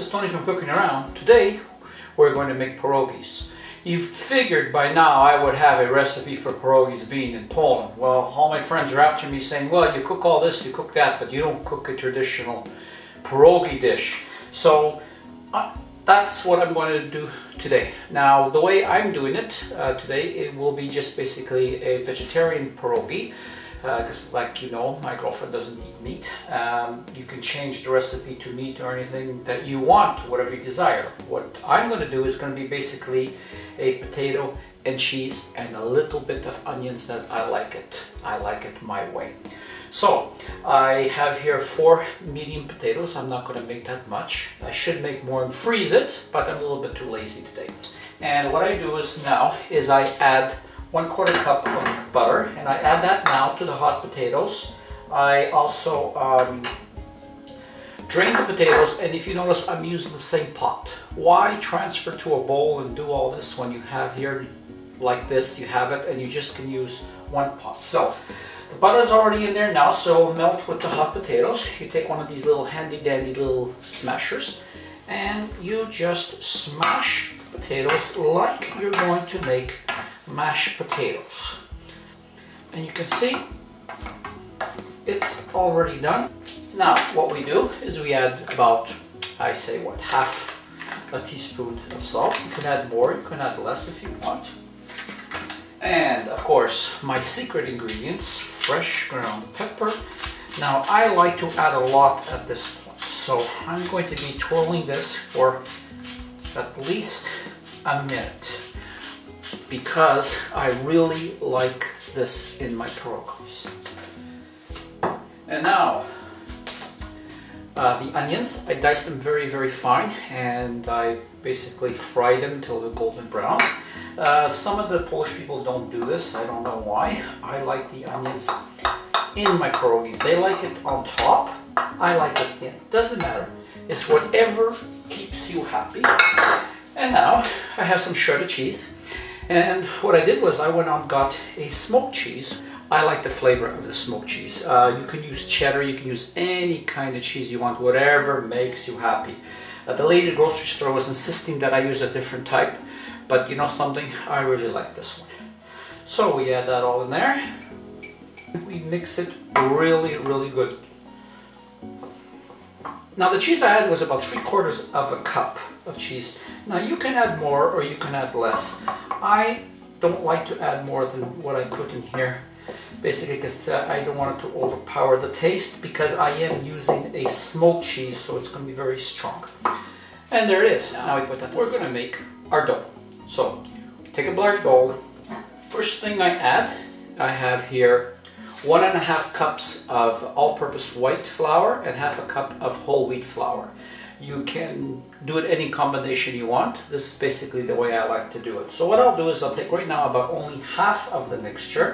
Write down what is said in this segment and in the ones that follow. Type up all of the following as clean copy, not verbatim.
is Tony from Cooking Around. Today we're going to make pierogies. You've figured by now I would have a recipe for pierogies being in Poland. Well, all my friends are after me saying, well, you cook all this, you cook that, but you don't cook a traditional pierogi dish. So that's what I'm going to do today. Now, the way I'm doing it today, it will be just basically a vegetarian pierogi. Because like you know, my girlfriend doesn't eat meat. You can change the recipe to meat or anything that you want, whatever you desire. What I'm going to do is going to be basically a potato and cheese and a little bit of onions that I like it. I like it my way. So I have here 4 medium potatoes. I'm not going to make that much. I should make more and freeze it, but I'm a little bit too lazy today. And what I do is now is I add 1/4 cup of butter, and I add that now to the hot potatoes. I also drain the potatoes, and if you notice, I'm using the same pot. Why transfer to a bowl and do all this when you have here like this, you have it, and you just can use one pot. So the butter is already in there now, so it'll melt with the hot potatoes. You take one of these little handy dandy little smashers, and you just smash potatoes like you're going to make mashed potatoes. And you can see it's already done. Now what we do is we add about, I say what, half a teaspoon of salt. You can add more, you can add less if you want. And of course my secret ingredients, fresh ground pepper. Now I like to add a lot at this point, so I'm going to be twirling this for at least a minute, because I really like this in my pierogies. And now the onions, I dice them very, very fine, and I basically fry them until they're golden brown. Some of the Polish people don't do this. I don't know why. I like the onions in my pierogies. They like it on top. I like it in. Doesn't matter. It's whatever keeps you happy. And now I have some shredded cheese. And what I did was I went out and got a smoked cheese. I like the flavor of the smoked cheese. You can use cheddar, you can use any kind of cheese you want, whatever makes you happy. The lady at the grocery store was insisting that I use a different type, but you know something, I really like this one. So we add that all in there. We mix it really, really good. Now the cheese I had was about 3/4 of a cup of cheese. Now you can add more or you can add less. I don't like to add more than what I put in here, basically because I don't want it to overpower the taste, because I am using a smoked cheese, so it's going to be very strong. And there it is. Now we put that. We're going to make our dough. So take a large bowl. First thing I add, I have here 1.5 cups of all-purpose white flour and 1/2 cup of whole wheat flour. You can do it any combination you want. This is basically the way I like to do it. So what I'll do is I'll take right now about only half of the mixture.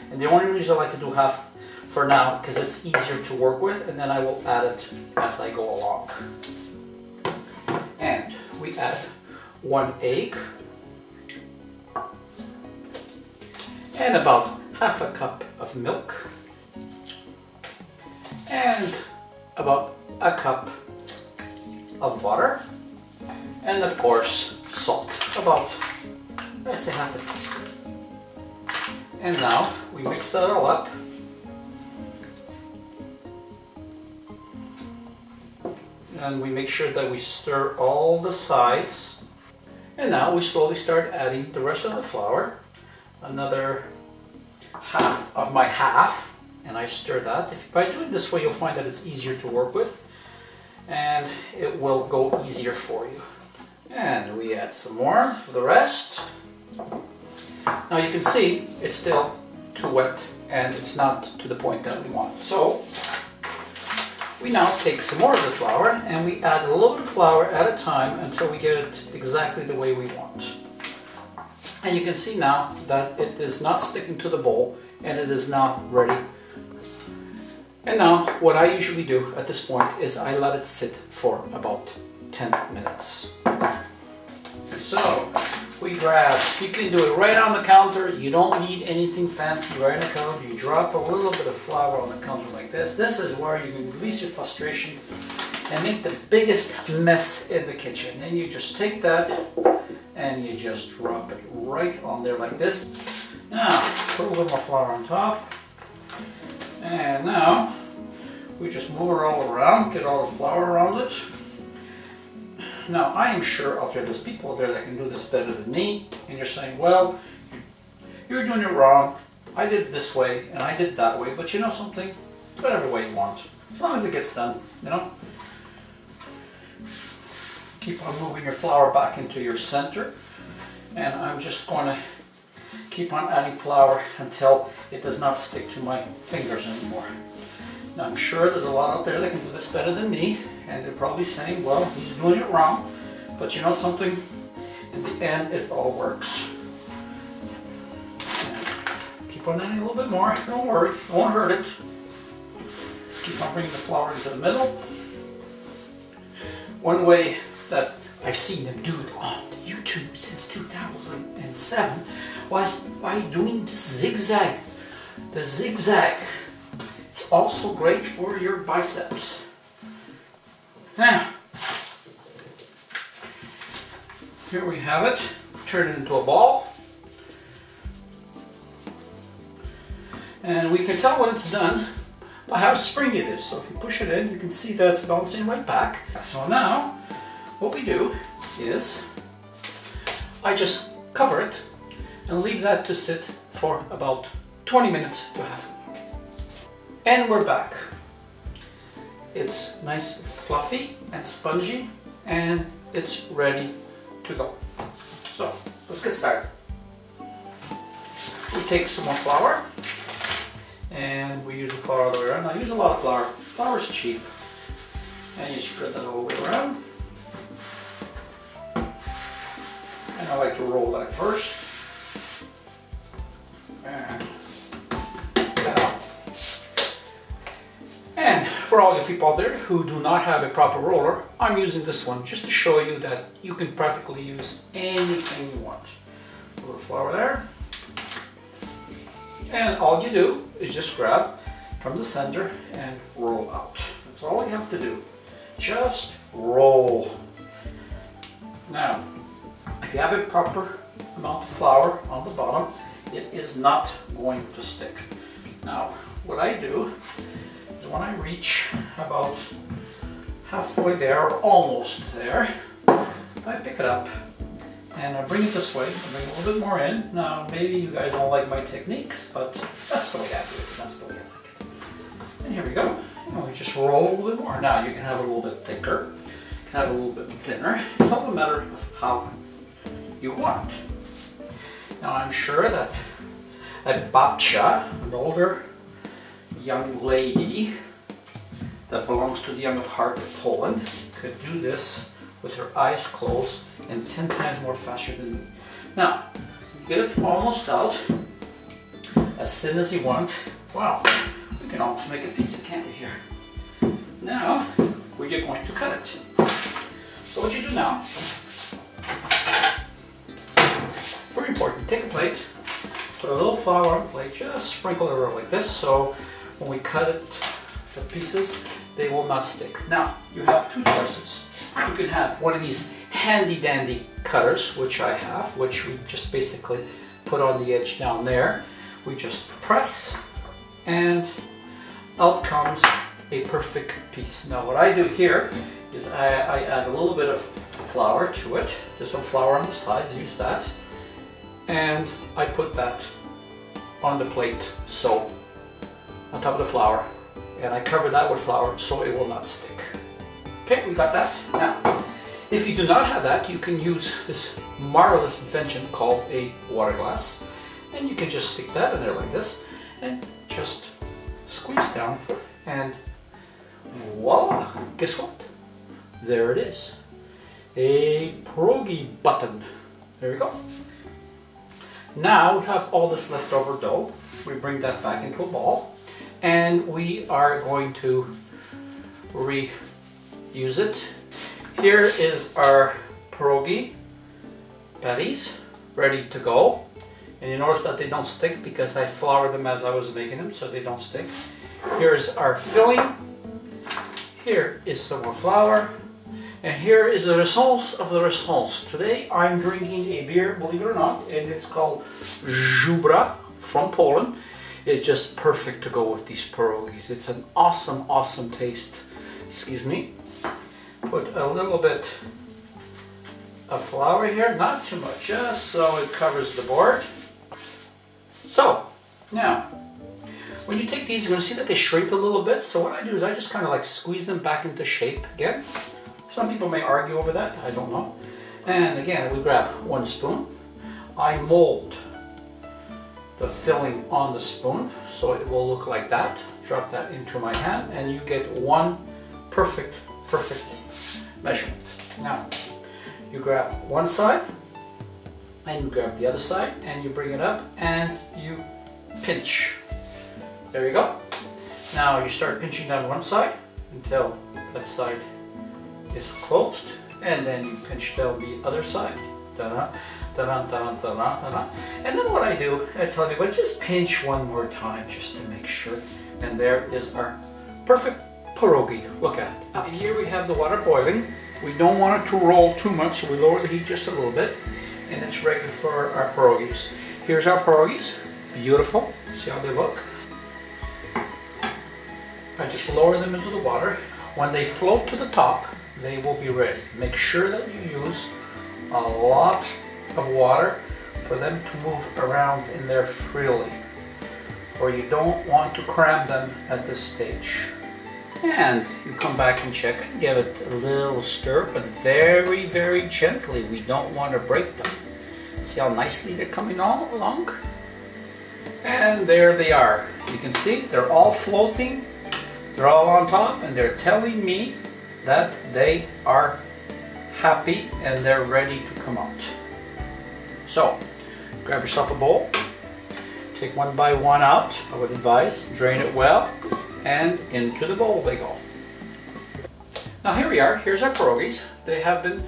And the only reason I like to do half for now, because it's easier to work with, and then I will add it as I go along. And we add 1 egg and about 1/2 cup of milk and about 1 cup of butter, and of course salt, about, let's say, 1/2 teaspoon. And now we mix that all up. And we make sure that we stir all the sides. And now we slowly start adding the rest of the flour. Another half of my half, and I stir that. If I do it this way, you'll find that it's easier to work with, and it will go easier for you. And we add some more for the rest. Now you can see it's still too wet, and it's not to the point that we want. So we now take some more of the flour, and we add a little bit of flour at a time until we get it exactly the way we want. And you can see now that it is not sticking to the bowl, and it is now ready. And now what I usually do at this point is I let it sit for about 10 minutes. So we grab, you can do it right on the counter. You don't need anything fancy right on the counter. You drop a little bit of flour on the counter like this. This is where you can release your frustrations and make the biggest mess in the kitchen. And you just take that and you just drop it right on there like this. Now, put a little more flour on top. And now, we just move it all around, get all the flour around it. Now, I am sure out there there's people out there that can do this better than me, and you're saying, well, you're doing it wrong. I did it this way, and I did it that way, but you know something? Whatever way you want, as long as it gets done, you know? Keep on moving your flour back into your center, and I'm just going to keep on adding flour until it does not stick to my fingers anymore. Now, I'm sure there's a lot out there that can do this better than me, and they're probably saying, well, he's doing it wrong, but you know something? In the end, it all works. And keep on adding a little bit more, don't worry, it won't hurt it. Keep on bringing the flour into the middle. One way that I've seen them do it on YouTube since 2007 was by doing this zigzag. The zigzag. It's also great for your biceps. Now, here we have it. Turn it into a ball. And we can tell when it's done by how springy it is. So if you push it in, you can see that it's bouncing right back. So now, what we do is, I just cover it and leave that to sit for about 20 minutes to half an hour. And we're back. It's nice, fluffy and spongy, and it's ready to go. So, let's get started. We take some more flour, and we use the flour all the way around. I use a lot of flour. Flour is cheap. And you spread that all the way around. And I like to roll that first. And for all you people out there who do not have a proper roller, I'm using this one just to show you that you can practically use anything you want. A little flour there. And all you do is just grab from the center and roll out. That's all you have to do. Just roll. Now, if you have a proper amount of flour on the bottom, it is not going to stick. Now, what I do is when I reach about halfway there, or almost there, I pick it up and I bring it this way. I bring a little bit more in. Now, maybe you guys don't like my techniques, but that's the way I do it. That's the way I like it. And here we go. And we just roll a little bit more. Now, you can have it a little bit thicker, you can have it a little bit thinner. It's all a matter of how you want. Now, I'm sure that a babcia, an older young lady that belongs to the Young of Heart of Poland, could do this with her eyes closed and 10 times more faster than me. Now, get it almost out, as thin as you want. Wow, we can almost make a pizza, can't we here? Now, we're going to cut it. So what you do now, very important, take a plate, put a little flour on the plate, just sprinkle it around like this, so when we cut it to pieces, they will not stick. Now, you have two choices. You can have one of these handy dandy cutters, which I have, which we just basically put on the edge down there. We just press, and out comes a perfect piece. Now, what I do here is I add a little bit of flour to it. There's some flour on the sides, use that. And I put that on the plate, so on top of the flour, and I cover that with flour so it will not stick. Okay, we got that. Now, if you do not have that, you can use this marvelous invention called a water glass, and you can just stick that in there like this and just squeeze down, and voila, guess what? There it is, a pierogi button. There we go. Now we have all this leftover dough. We bring that back into a ball, and we are going to reuse it. Here is our pierogi patties ready to go. And you notice that they don't stick because I floured them as I was making them, so they don't stick. Here's our filling. Here is some more flour. And here is the results of the results. Today I'm drinking a beer, believe it or not, and it's called Żubra from Poland. It's just perfect to go with these pierogies. It's an awesome, awesome taste. Excuse me. Put a little bit of flour here, not too much, just so it covers the board. So, now, when you take these, you're going to see that they shrink a little bit. So what I do is I just kind of like squeeze them back into shape again. Some people may argue over that, I don't know. And again, we grab 1 spoon. I mold the filling on the spoon so it will look like that. Drop that into my hand and you get one perfect measurement. Now, you grab one side and you grab the other side and you bring it up and you pinch. There you go. Now you start pinching down one side until that side is closed, and then you pinch down the other side. Ta-da, ta-da, ta-da, ta-da, ta-da. And then what I do, I tell you what, just pinch one more time just to make sure. And there is our perfect pierogi. Look at it. And here we have the water boiling. We don't want it to roll too much, so we lower the heat just a little bit, and it's ready for our pierogies. Here's our pierogies. Beautiful. See how they look? I just lower them into the water. When they float to the top, they will be ready. Make sure that you use a lot of water for them to move around in there freely, or you don't want to cram them at this stage. And you come back and check it, give it a little stir, but very gently. We don't want to break them. See how nicely they're coming all along? And there they are. You can see they're all floating, they're all on top, and they're telling me that they are happy and they're ready to come out. So, grab yourself a bowl, take one by one out, I would advise, drain it well, and into the bowl they go. Now here we are, here's our pierogies. They have been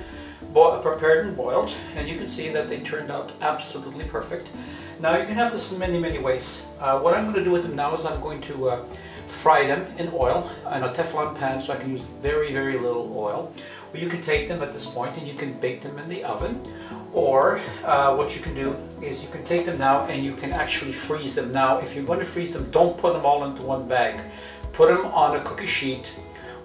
prepared and boiled, and you can see that they turned out absolutely perfect. Now you can have this in many ways. What I'm going to do with them now is I'm going to fry them in oil in a Teflon pan, so I can use very little oil. Or you can take them at this point and you can bake them in the oven. Or what you can do is you can take them now and you can actually freeze them. Now if you're going to freeze them, don't put them all into one bag. Put them on a cookie sheet,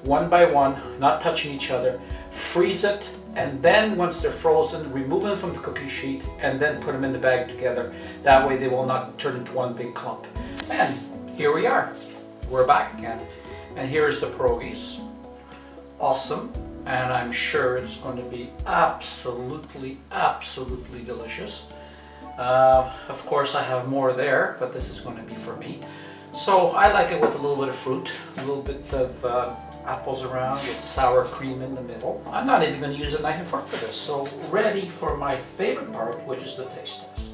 one by one, not touching each other. Freeze it, and then once they're frozen, remove them from the cookie sheet and then put them in the bag together. That way they will not turn into one big clump. And here we are. We're back again, and here's the pierogies. Awesome, and I'm sure it's going to be absolutely delicious. Of course I have more there, but this is going to be for me. So I like it with a little bit of fruit, a little bit of apples around with sour cream in the middle. I'm not even going to use a knife and fork for this, so ready for my favorite part, which is the taste test.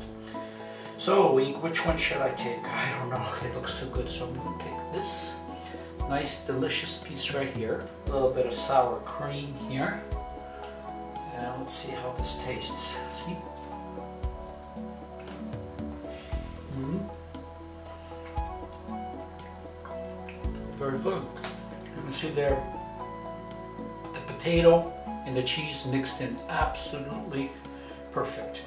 So, which one should I take? I don't know, it looks so good, so I'm going to take this nice delicious piece right here. A little bit of sour cream here. And let's see how this tastes. See? Very good. You can see there the potato and the cheese mixed in, absolutely perfect.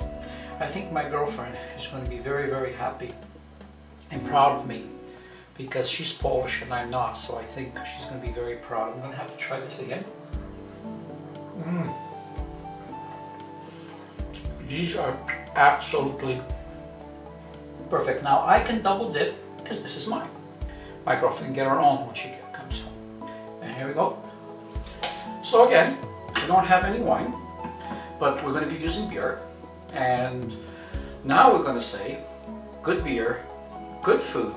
I think my girlfriend is going to be very happy and proud of me, because she's Polish and I'm not, so I think she's going to be very proud. I'm going to have to try this again. These are absolutely perfect. Now I can double dip because this is mine. My girlfriend can get her own when she comes home. And here we go. So again, we don't have any wine, but we're going to be using beer. And now we're going to say, good beer, good food,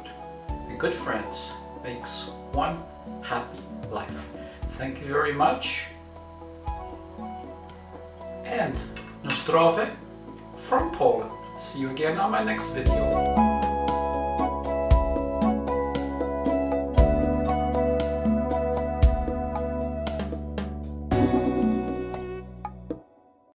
and good friends makes one happy life. Thank you very much. And na zdrowie from Poland. See you again on my next video.